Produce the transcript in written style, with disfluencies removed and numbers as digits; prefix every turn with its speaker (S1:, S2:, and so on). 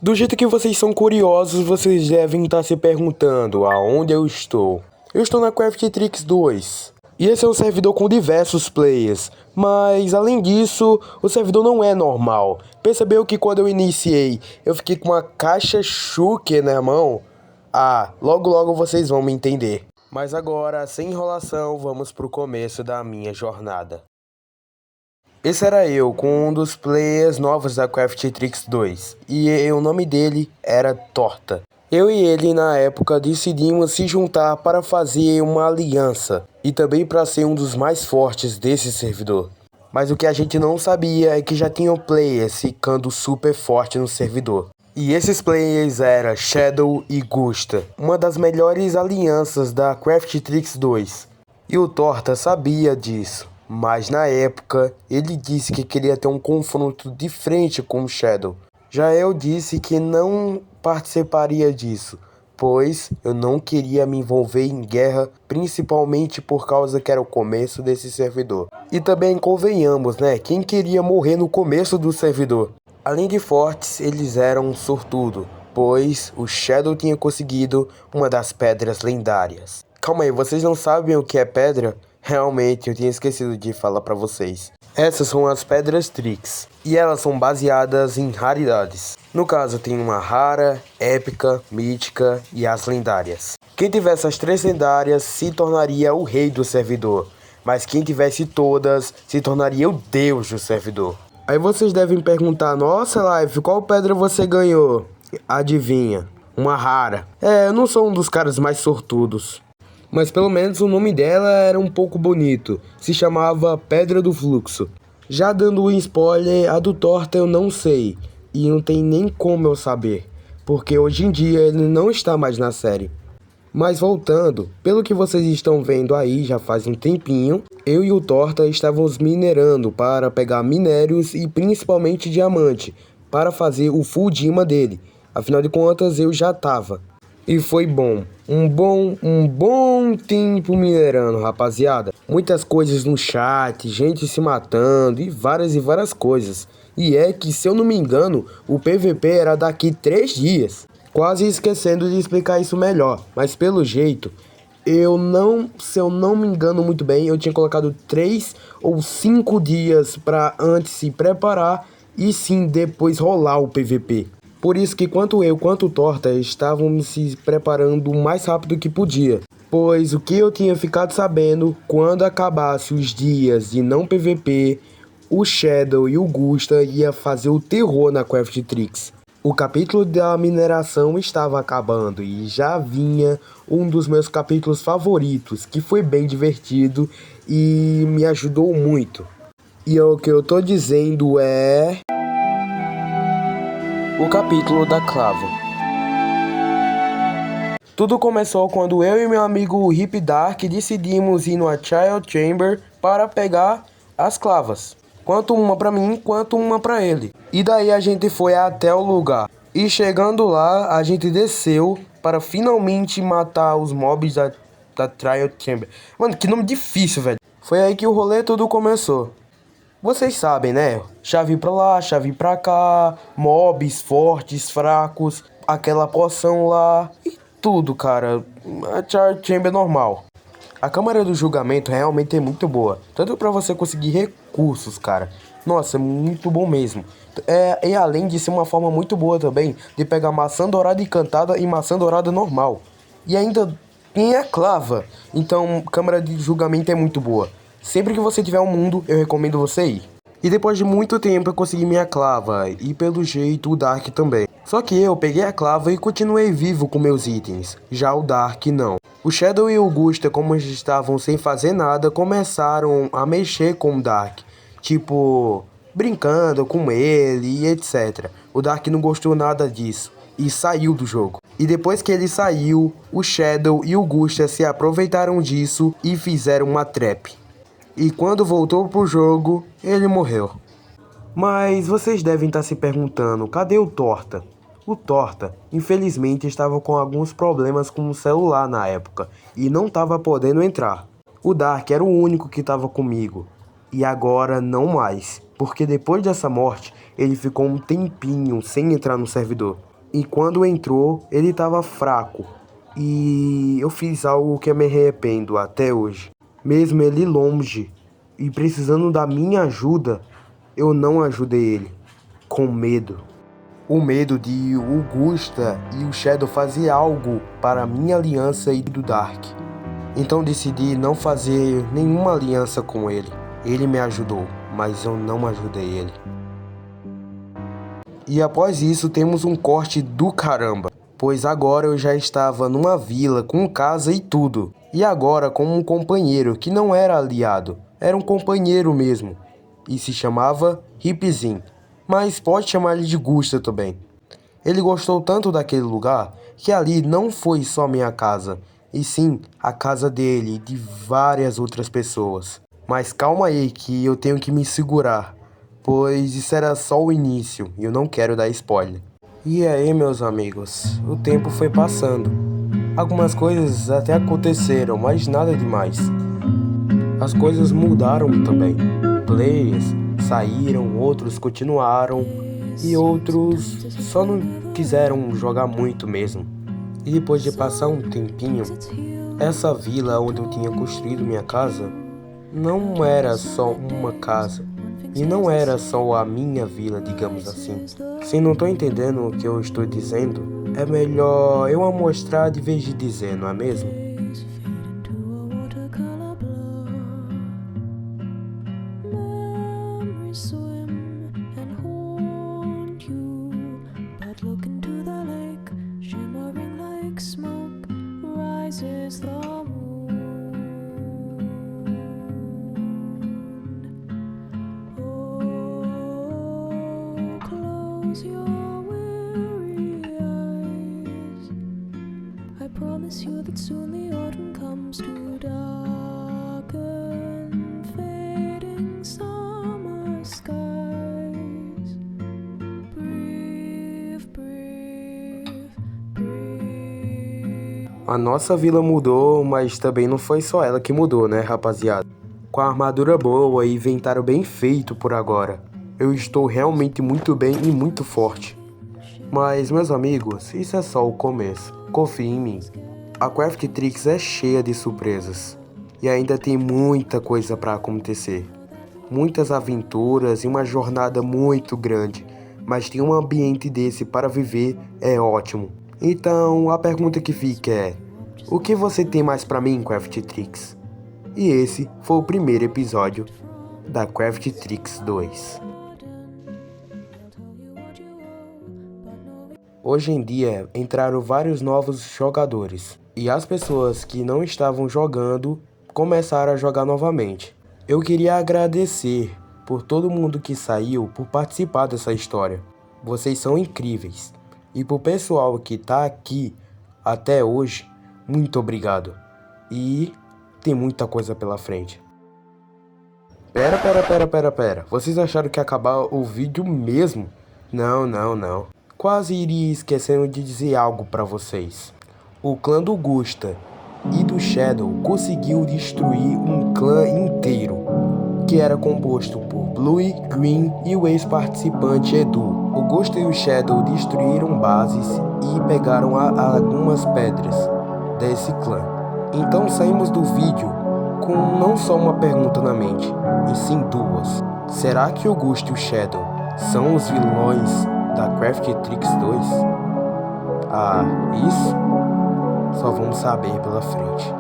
S1: Do jeito que vocês são curiosos, vocês devem estar se perguntando aonde eu estou. Eu estou na Craftrix 2. E esse é um servidor com diversos players. Mas além disso, o servidor não é normal. Percebeu que quando eu iniciei, eu fiquei com uma caixa Shulker na mão? Ah, logo logo vocês vão me entender. Mas agora, sem enrolação, vamos pro começo da minha jornada. Esse era eu, com um dos players novos da Craftrix 2, e o nome dele era Torta. Eu e ele, na época, decidimos se juntar para fazer uma aliança, e também para ser um dos mais fortes desse servidor. Mas o que a gente não sabia é que já tinham players ficando super forte no servidor. E esses players eram Shadow e Gusta, uma das melhores alianças da Craftrix 2. E o Torta sabia disso. Mas na época, ele disse que queria ter um confronto de frente com o Shadow. Já eu disse que não participaria disso, pois eu não queria me envolver em guerra, principalmente por causa que era o começo desse servidor. E também convenhamos, né? Quem queria morrer no começo do servidor? Além de fortes, eles eram um sortudo, pois o Shadow tinha conseguido uma das pedras lendárias. Calma aí, vocês não sabem o que é pedra? Realmente, eu tinha esquecido de falar pra vocês. Essas são as pedras Trix, e elas são baseadas em raridades. No caso, tem uma rara, épica, mítica e as lendárias. Quem tivesse essas 3 lendárias se tornaria o rei do servidor, mas quem tivesse todas se tornaria o deus do servidor. Aí vocês devem perguntar, nossa Life, qual pedra você ganhou? Adivinha, uma rara. Eu não sou um dos caras mais sortudos. Mas pelo menos o nome dela era um pouco bonito, se chamava Pedra do Fluxo. Já dando um spoiler, a do Torta eu não sei, e não tem nem como eu saber, porque hoje em dia ele não está mais na série. Mas voltando, pelo que vocês estão vendo aí já faz um tempinho, eu e o Torta estávamos minerando para pegar minérios e principalmente diamante, para fazer o full dima dele, afinal de contas eu já tava. E foi bom. Um bom tempo minerando, rapaziada. Muitas coisas no chat, gente se matando e várias coisas. E é que, se eu não me engano, o PVP era daqui 3 dias. Quase esquecendo de explicar isso melhor. Mas pelo jeito, se eu não me engano muito bem, eu tinha colocado 3 ou 5 dias para antes se preparar e sim depois rolar o PVP. Por isso que quanto eu quanto o Torta estávamos se preparando o mais rápido que podia. Pois o que eu tinha ficado sabendo, quando acabasse os dias de não PVP, o Shadow e o Gusta ia fazer o terror na Craftrix. O capítulo da mineração estava acabando e já vinha um dos meus capítulos favoritos, que foi bem divertido e me ajudou muito. E o que eu tô dizendo é... o capítulo da clava. Tudo começou quando eu e meu amigo Hip Dark decidimos ir no Child Chamber para pegar as clavas. Quanto uma pra mim, quanto uma pra ele. E daí a gente foi até o lugar. E chegando lá, a gente desceu para finalmente matar os mobs da Trial Chamber. Mano, que nome difícil, velho. Foi aí que o rolê tudo começou. Vocês sabem, né? Chave pra lá, chave pra cá, mobs fortes, fracos, aquela poção lá e tudo, cara. A Char Chamber normal. A câmara do julgamento realmente é muito boa, tanto pra você conseguir recursos, cara. Nossa, é muito bom mesmo. E além de ser uma forma muito boa também de pegar maçã dourada encantada e maçã dourada normal. E ainda tem a clava. Então, câmara de julgamento é muito boa. Sempre que você tiver um mundo, eu recomendo você ir. E depois de muito tempo eu consegui minha clava, e pelo jeito o Dark também. Só que eu peguei a clava e continuei vivo com meus itens, já o Dark não. O Shadow e o Gusta, como eles estavam sem fazer nada, começaram a mexer com o Dark. Tipo, brincando com ele e etc. O Dark não gostou nada disso e saiu do jogo. E depois que ele saiu, o Shadow e o Gusta se aproveitaram disso e fizeram uma trap. E quando voltou pro jogo, ele morreu. Mas vocês devem estar se perguntando, cadê o Torta? O Torta, infelizmente, estava com alguns problemas com o celular na época e não estava podendo entrar. O Dark era o único que estava comigo e agora não mais. porque depois dessa morte, ele ficou um tempinho sem entrar no servidor. E quando entrou, ele estava fraco. E eu fiz algo que eu me arrependo até hoje. Mesmo ele longe e precisando da minha ajuda, eu não ajudei ele, com medo. O medo de o Gusta e o Shadow fazer algo para a minha aliança e do Dark. Então decidi não fazer nenhuma aliança com ele. Ele me ajudou, mas eu não ajudei ele. E após isso temos um corte do caramba, pois agora eu já estava numa vila com casa e tudo. E agora com um companheiro que não era aliado, era um companheiro mesmo. E se chamava Hipzin, mas pode chamar ele de Gusta também. Ele gostou tanto daquele lugar que ali não foi só minha casa, e sim a casa dele e de várias outras pessoas. Mas calma aí que eu tenho que me segurar, pois isso era só o início e eu não quero dar spoiler. E aí, meus amigos, o tempo foi passando. Algumas coisas até aconteceram, mas nada demais. As coisas mudaram também. Players saíram, outros continuaram e outros só não quiseram jogar muito mesmo. E depois de passar um tempinho, essa vila onde eu tinha construído minha casa não era só uma casa. E não era só a minha vila, digamos assim. Se não tô entendendo o que eu estou dizendo, é melhor eu a mostrar de vez de dizer, não é mesmo?
S2: I promise you that soon the autumn comes to darken fading summer skies. Breathe, breathe, breathe.
S1: A nossa vila mudou, mas também não foi só ela que mudou, né, rapaziada? Com a armadura boa e inventário bem feito por agora, eu estou realmente muito bem e muito forte. Mas, meus amigos, isso é só o começo. Confie em mim. A Craftrix é cheia de surpresas. E ainda tem muita coisa para acontecer. Muitas aventuras e uma jornada muito grande. Mas ter um ambiente desse para viver é ótimo. Então, a pergunta que fica é: o que você tem mais para mim, Craftrix? E esse foi o primeiro episódio da Craftrix 2. Hoje em dia, entraram vários novos jogadores, e as pessoas que não estavam jogando começaram a jogar novamente. Eu queria agradecer por todo mundo que saiu por participar dessa história. Vocês são incríveis. E pro pessoal que tá aqui até hoje, muito obrigado. E tem muita coisa pela frente. Pera. Vocês acharam que ia acabar o vídeo mesmo? Não. Quase iria esquecendo de dizer algo para vocês. O clã do Gusta e do Shadow conseguiu destruir um clã inteiro, que era composto por Blue, Green e o ex-participante Edu. O Gusta e o Shadow destruíram bases e pegaram algumas pedras desse clã. Então saímos do vídeo com não só uma pergunta na mente, e sim duas. Será que o Gusta e o Shadow são os vilões da Craftrix 2? Ah, isso só vamos saber pela frente.